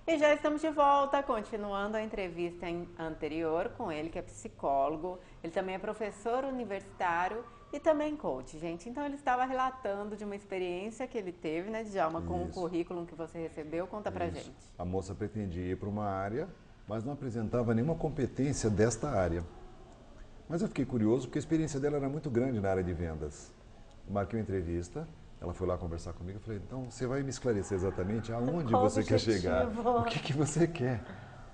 E já estamos de volta, continuando a entrevista anterior com ele, que é psicólogo. Ele também é professor universitário e também coach, gente. Então ele estava relatando de uma experiência que ele teve, né, Djalma, com o Isso, currículo que você recebeu. Conta pra isso. gente. A moça pretendia ir para uma área, mas não apresentava nenhuma competência desta área. Mas eu fiquei curioso porque a experiência dela era muito grande na área de vendas. Marquei uma entrevista, ela foi lá conversar comigo, eu falei, então você vai me esclarecer exatamente aonde Qual o você quer chegar, objetivo? o que você quer.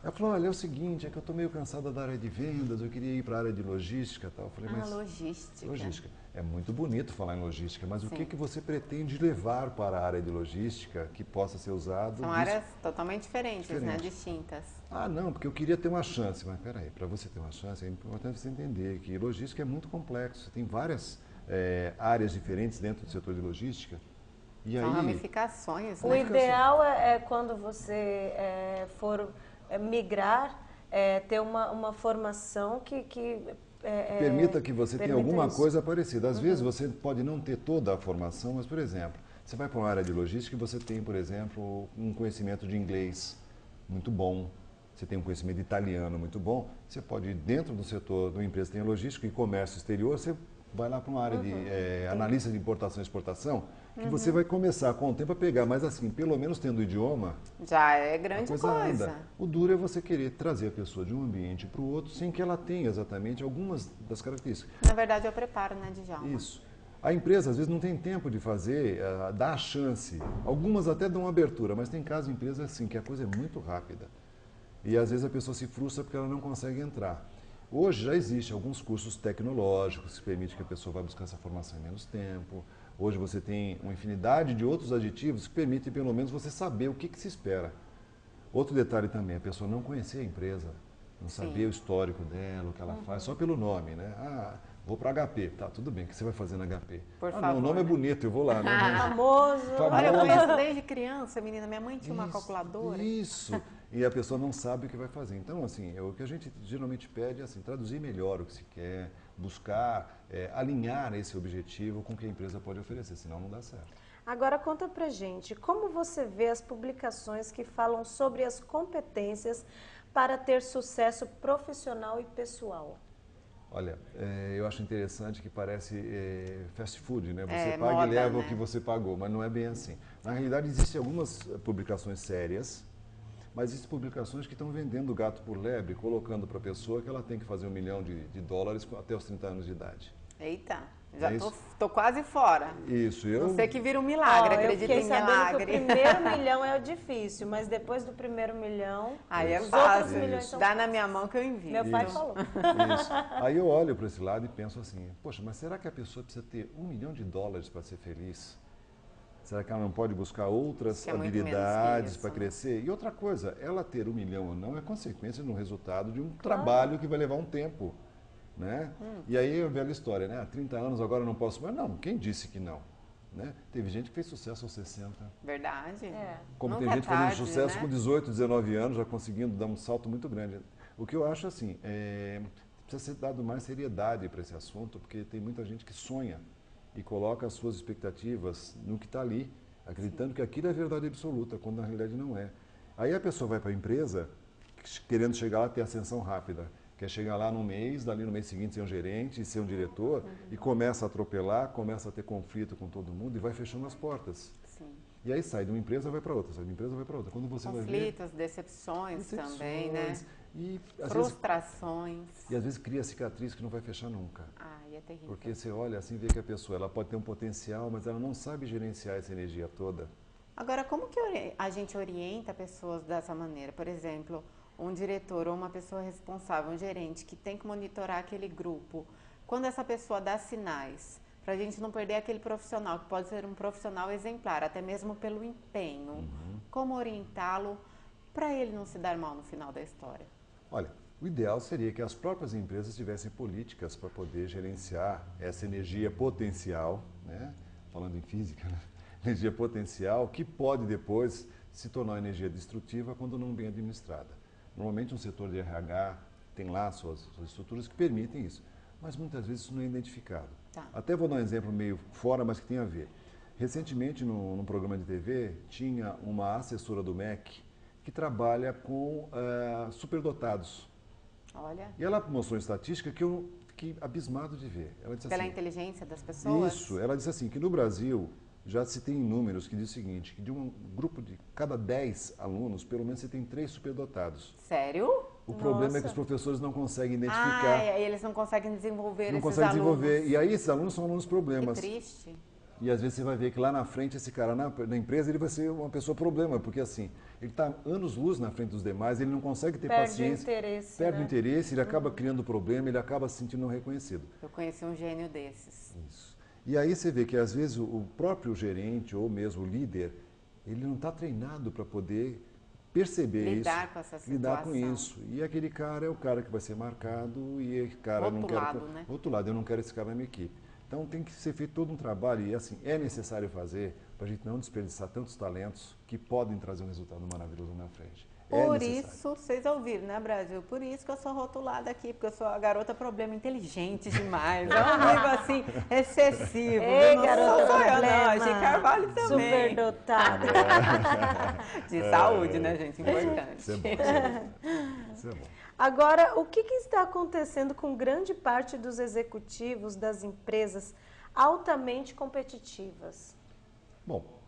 Ela falou, olha, é o seguinte, é que eu estou meio cansada da área de vendas, eu queria ir para a área de logística e tal. Eu falei, Ah, mas logística. logística, é muito bonito falar em logística, mas o Sim. que você pretende levar para a área de logística que possa ser usado São disso? áreas totalmente diferentes, né? Diferente. Distintas. Ah, não, porque eu queria ter uma chance. Mas peraí, para você ter uma chance é importante você entender que logística é muito complexo. Tem várias áreas diferentes dentro do setor de logística. E São aí, ramificações, O né? ideal é quando você for migrar, ter uma formação que permita que você tenha permita alguma isso. coisa parecida. Às vezes você pode não ter toda a formação, mas, por exemplo, você vai para uma área de logística e você tem, por exemplo, um conhecimento de inglês muito bom. Você tem um conhecimento de italiano muito bom. Você pode, dentro do setor de uma empresa que tem logística e comércio exterior, você vai lá para uma área de analista de importação e exportação, que você vai começar com o tempo a pegar, mas assim, pelo menos tendo o idioma, Já é a grande coisa coisa. anda. O duro é você querer trazer a pessoa de um ambiente para o outro sem que ela tenha exatamente algumas das características. Na verdade, eu preparo, né, Djalma? Isso. A empresa às vezes não tem tempo de fazer, dar a chance. Algumas até dão abertura, mas tem casos de empresa assim, que a coisa é muito rápida. E às vezes a pessoa se frustra porque ela não consegue entrar. Hoje já existe alguns cursos tecnológicos que permitem que a pessoa vá buscar essa formação em menos tempo. Hoje você tem uma infinidade de outros aditivos que permitem pelo menos você saber o que se espera. Outro detalhe também, a pessoa não conhecer a empresa, não saber o histórico dela, o que ela faz, só pelo nome, né? Ah, vou para HP, tá, tudo bem, o que você vai fazer na HP? Por Ah, não, favor, o nome é né? bonito, eu vou lá, né? Famoso. Olha, eu Famoso. conheço desde criança, menina. Minha mãe tinha uma calculadora. Isso. E a pessoa não sabe o que vai fazer. Então, assim, o que a gente geralmente pede é assim, traduzir melhor o que se quer, buscar alinhar esse objetivo com o que a empresa pode oferecer, senão não dá certo. Agora conta pra gente, como você vê as publicações que falam sobre as competências para ter sucesso profissional e pessoal? Olha, eu acho interessante que parece fast food, né? Você É, paga moda, e leva o né? que você pagou, mas não é bem assim. Na realidade, existem algumas publicações sérias, mas existem publicações que estão vendendo gato por lebre, colocando para a pessoa que ela tem que fazer US$ 1 milhão até os 30 anos de idade. Eita, Não já é tô, isso? tô quase fora. Isso, Você que vira um milagre, Ó, eu acredita fiquei em sabendo que o milagre. primeiro milhão é o difícil, mas depois do primeiro milhão, Aí é os fácil. outros milhões são Dá na fáceis. minha mão que eu envio. Meu pai Isso. falou. Isso. Aí eu olho para esse lado e penso assim, poxa, mas será que a pessoa precisa ter US$ 1 milhão para ser feliz? Será que ela não pode buscar outras Que é muito menos que habilidades isso, para né? crescer? E outra coisa, ela ter US$ 1 milhão ou não é consequência no resultado de um trabalho que vai levar um tempo. Né? E aí é a velha história, né? Há 30 anos agora eu não posso mais. Não, quem disse que não? Né? Teve gente que fez sucesso aos 60. Verdade? Como Nunca tem é gente fazendo tarde, sucesso né? com 18, 19 anos, já conseguindo dar um salto muito grande. O que eu acho assim, precisa ser dado mais seriedade para esse assunto, porque tem muita gente que sonha e coloca as suas expectativas no que está ali, acreditando que aquilo é verdade absoluta, quando na realidade não é. Aí a pessoa vai para a empresa querendo chegar lá e ter ascensão rápida. Quer chegar lá no mês, dali no mês seguinte ser um gerente, ser um diretor, e começa a atropelar, começa a ter conflito com todo mundo e vai fechando as portas. Sim. E aí sai de uma empresa, vai para outra, sai de uma empresa, vai para outra. Quando você vai ver... Conflitos, decepções também, né? decepções, E Frustrações. às vezes cria cicatriz que não vai fechar nunca. Ai, é terrível. Porque você olha assim e vê que a pessoa ela pode ter um potencial, mas ela não sabe gerenciar essa energia toda. Agora, como que a gente orienta pessoas dessa maneira? Por exemplo, um diretor ou uma pessoa responsável, um gerente que tem que monitorar aquele grupo. Quando essa pessoa dá sinais, para a gente não perder aquele profissional, que pode ser um profissional exemplar, até mesmo pelo empenho. Como orientá-lo para ele não se dar mal no final da história? Olha, o ideal seria que as próprias empresas tivessem políticas para poder gerenciar essa energia potencial, né? Falando em física, né? Energia potencial que pode depois se tornar energia destrutiva quando não bem administrada. Normalmente um setor de RH tem lá suas estruturas que permitem isso, mas muitas vezes isso não é identificado. Tá. Até vou dar um exemplo meio fora, mas que tem a ver. Recentemente, num programa de TV, tinha uma assessora do MEC que trabalha com superdotados. Olha, E ela mostrou estatística que eu fiquei abismado de ver. Ela disse pela assim, inteligência das pessoas? isso, ela disse assim, que no Brasil já se tem números que diz o seguinte, que de um grupo de cada 10 alunos, pelo menos você tem 3 superdotados. Sério? O problema é que os professores não conseguem identificar. Ah, e eles não conseguem desenvolver não esses conseguem alunos. desenvolver. E aí esses alunos são alunos Que problemas. triste. E às vezes você vai ver que lá na frente esse cara na empresa ele vai ser uma pessoa problema, porque assim, ele está anos-luz na frente dos demais, ele não consegue ter paciência. Perde o interesse, ele acaba criando problema, ele acaba se sentindo não reconhecido. Eu conheci um gênio desses. Isso. E aí você vê que às vezes o próprio gerente ou mesmo o líder, ele não está treinado para poder perceber Lidar isso, com essa situação. lidar com isso. E aquele cara é o cara que vai ser marcado e esse cara eu não quero, né? outro lado, eu não quero esse cara na minha equipe. Então tem que ser feito todo um trabalho e assim, é necessário fazer para a gente não desperdiçar tantos talentos que podem trazer um resultado maravilhoso na frente. Por isso, vocês ouviram, né, Brasil? Por isso que eu sou rotulada aqui, porque eu sou a garota problema inteligente demais. É um nível assim, excessivo. Ei, não garota sou eu, problema. não. A Gi Carvalho também. Superdotada. De saúde, né, gente? Importante. Isso é bom. Isso é bom. Agora, o que está acontecendo com grande parte dos executivos das empresas altamente competitivas? Bom,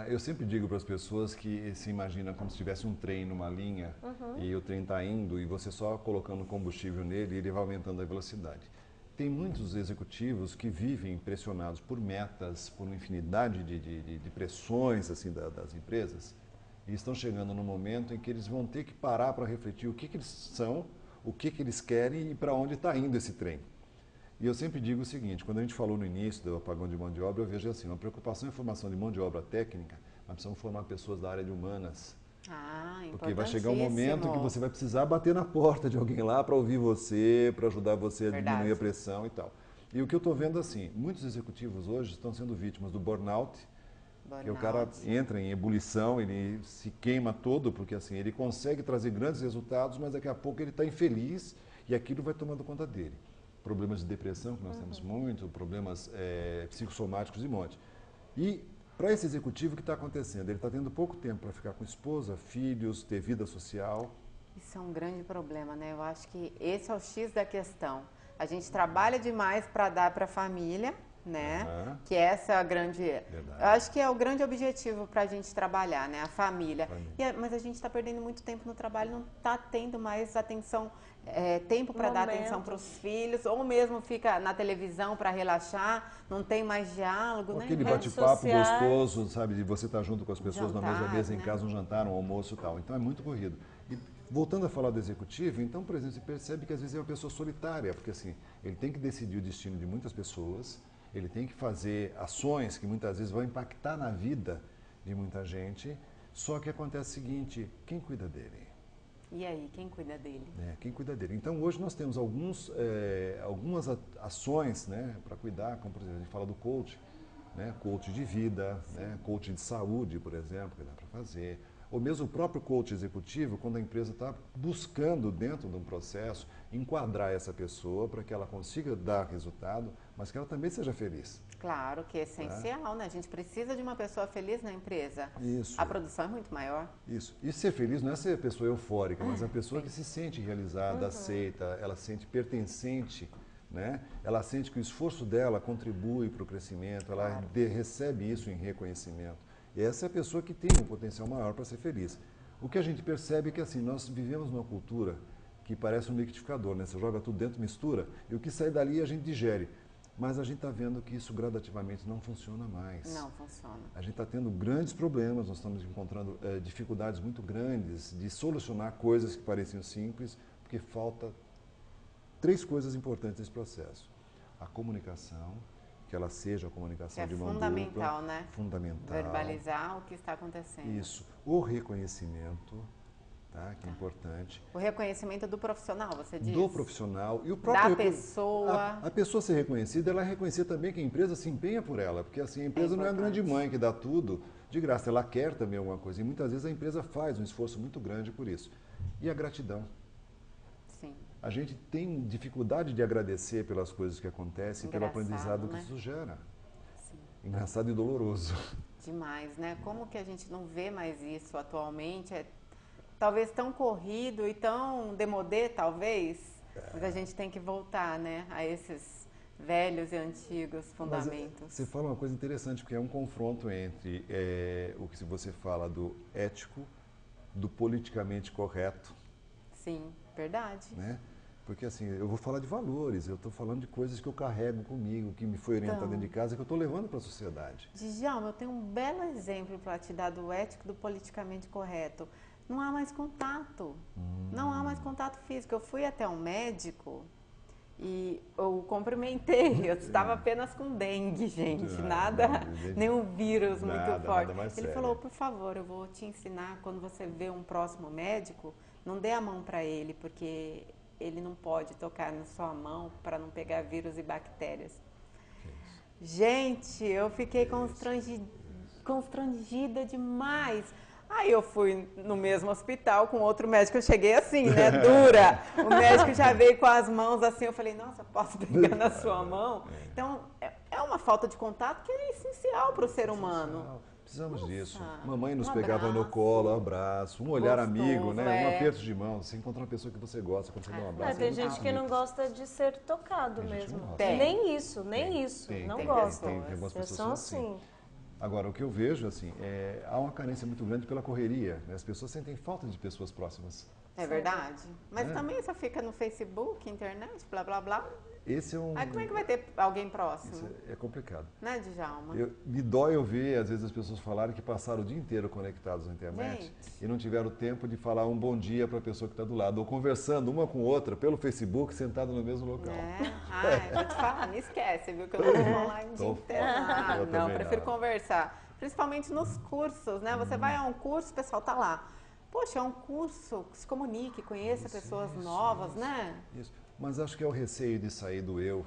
eu sempre digo para as pessoas que se imagina como se tivesse um trem numa linha e o trem está indo e você só colocando combustível nele e ele vai aumentando a velocidade. Tem muitos executivos que vivem pressionados por metas, por uma infinidade de pressões assim, das empresas e estão chegando no momento em que eles vão ter que parar para refletir o que eles são, o que eles querem e para onde está indo esse trem. E eu sempre digo o seguinte, quando a gente falou no início do apagão de mão de obra, eu vejo assim, uma preocupação em formação de mão de obra técnica, nós precisamos formar pessoas da área de humanas. Ah, porque vai chegar um momento que você vai precisar bater na porta de alguém lá para ouvir você, para ajudar você a diminuir a pressão e tal. E o que eu estou vendo assim, muitos executivos hoje estão sendo vítimas do burnout, que o cara entra em ebulição, ele se queima todo, porque assim, ele consegue trazer grandes resultados, mas daqui a pouco ele está infeliz e aquilo vai tomando conta dele. Problemas de depressão, que nós temos muito, problemas psicossomáticos e um monte. E para esse executivo, o que está acontecendo? Ele está tendo pouco tempo para ficar com esposa, filhos, ter vida social. Isso é um grande problema, né? Eu acho que esse é o X da questão. A gente trabalha demais para dar para a família, né? Que essa é a grande... Eu acho que é o grande objetivo para a gente trabalhar, né? A família. Mas a gente está perdendo muito tempo no trabalho, não está tendo mais atenção, tempo para dar atenção para os filhos, ou mesmo fica na televisão para relaxar, não tem mais diálogo, né? Aquele bate-papo gostoso, sabe? De você estar junto com as pessoas na mesma mesa, em casa, um jantar, um almoço e tal. Então é muito corrido. E voltando a falar do executivo, então, por exemplo, você percebe que às vezes é uma pessoa solitária, porque assim, ele tem que decidir o destino de muitas pessoas, ele tem que fazer ações que muitas vezes vão impactar na vida de muita gente, só que acontece o seguinte, quem cuida dele? E aí, quem cuida dele? Quem cuida dele? Então, hoje nós temos algumas ações para cuidar, como por exemplo, a gente fala do coach, coach de vida, coach de saúde, por exemplo, que dá para fazer. Ou mesmo o próprio coach executivo, quando a empresa está buscando dentro de um processo, enquadrar essa pessoa para que ela consiga dar resultado, mas que ela também seja feliz. Claro, que é essencial, né? A gente precisa de uma pessoa feliz na empresa. Isso. A produção é muito maior. Isso. E ser feliz não é ser a pessoa eufórica, mas a pessoa que se sente realizada, aceita, ela se sente pertencente, né? Ela sente que o esforço dela contribui para o crescimento, ela recebe isso em reconhecimento. E essa é a pessoa que tem um potencial maior para ser feliz. O que a gente percebe é que assim, nós vivemos numa cultura que parece um liquidificador, né? Você joga tudo dentro, mistura, e o que sai dali a gente digere. Mas a gente está vendo que isso gradativamente não funciona mais. Não funciona. A gente está tendo grandes problemas, nós estamos encontrando dificuldades muito grandes de solucionar coisas que pareciam simples, porque falta 3 coisas importantes nesse processo. A comunicação, que ela seja a comunicação de mão dupla. É fundamental, né? Fundamental. Verbalizar o que está acontecendo. Isso. O reconhecimento, que é importante. O reconhecimento do profissional, você diz? Do profissional. E o próprio da pessoa. A pessoa ser reconhecida, ela reconhecer também que a empresa se empenha por ela. Porque assim, a empresa não é a grande mãe que dá tudo de graça. Ela quer também alguma coisa. E muitas vezes a empresa faz um esforço muito grande por isso. E a gratidão. Sim. A gente tem dificuldade de agradecer pelas coisas que acontecem e pelo aprendizado que isso gera. Sim. Engraçado e doloroso. Demais, né? Como que a gente não vê mais isso atualmente? talvez tão corrido e tão demodê, talvez, mas a gente tem que voltar, né, a esses velhos e antigos fundamentos. Mas você fala uma coisa interessante, porque é um confronto entre o que você fala do ético, do politicamente correto. Sim, verdade. Né? Porque assim, eu vou falar de valores, eu estou falando de coisas que eu carrego comigo, que me foi orientado dentro de casa, que eu estou levando para a sociedade. Djalma, eu tenho um belo exemplo para te dar do ético, do politicamente correto. Não há mais contato. Não há mais contato físico. Eu fui até um médico e eu cumprimentei. Eu estava apenas com dengue, gente. Nada, nenhum vírus muito forte. Ele falou, por favor, eu vou te ensinar, quando você vê um próximo médico, não dê a mão para ele, porque ele não pode tocar na sua mão para não pegar vírus e bactérias. Gente, eu fiquei constrangida demais. Aí eu fui no mesmo hospital com outro médico, eu cheguei assim, né, dura. O médico já veio com as mãos assim, eu falei, nossa, posso pegar na sua mão? Então, é uma falta de contato que é essencial para o ser humano. Precisamos disso. Mamãe nos pegava no colo, um abraço, um olhar amigo, né? Um aperto de mão. Você encontra uma pessoa que você gosta, quando você dá um abraço. Tem gente que não gosta de ser tocado mesmo. Nem isso. Não gosta. Tem algumas pessoas assim. Agora, o que eu vejo, assim, há uma carência muito grande pela correria. Né? As pessoas sentem falta de pessoas próximas. É verdade. Mas também só fica no Facebook, internet, blá, blá, blá. Esse é um... Aí como é que vai ter alguém próximo? Isso é complicado. Né, Djalma? Me dói eu ver, às vezes, as pessoas falarem que passaram o dia inteiro conectados na internet e não tiveram tempo de falar um bom dia para a pessoa que está do lado, ou conversando uma com outra pelo Facebook, sentado no mesmo local. Eu vou te falar, não esquece, viu, que eu não vou online o dia inteiro. Não, prefiro conversar. Principalmente nos cursos, né? Você vai a um curso, o pessoal tá lá. Poxa, é um curso, se comunique, conheça pessoas novas, né? Isso. Mas acho que é o receio de sair do eu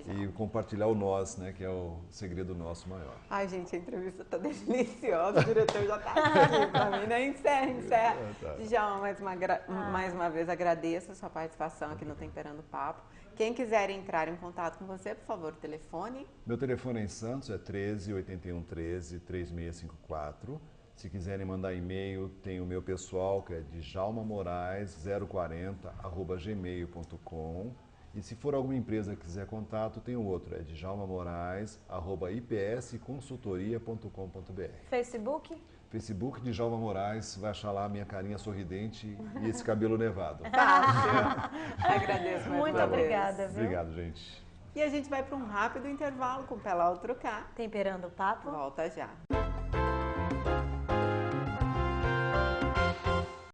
e compartilhar o nós, né? Que é o segredo nosso maior. Ai, gente, a entrevista tá deliciosa, o diretor já tá aqui pra mim, né? Encerra. Djalma, mais uma vez agradeço a sua participação aqui no Temperando Papo. Quem quiser entrar em contato com você, por favor, telefone. Meu telefone em Santos é 13 81 13 3654. Se quiserem mandar e-mail, tem o meu pessoal, que é djalmamorais040@gmail.com. E se for alguma empresa que quiser contato, tem o outro, é djalmamorais@ipsconsultoria.com.br. Facebook? Facebook, Djalma Moraes, vai achar lá a minha carinha sorridente e esse cabelo nevado. Agradeço mais Muito obrigada, viu? Obrigado, gente. E a gente vai para um rápido intervalo com o Pela Outro Cá. Temperando o Papo. Volta já.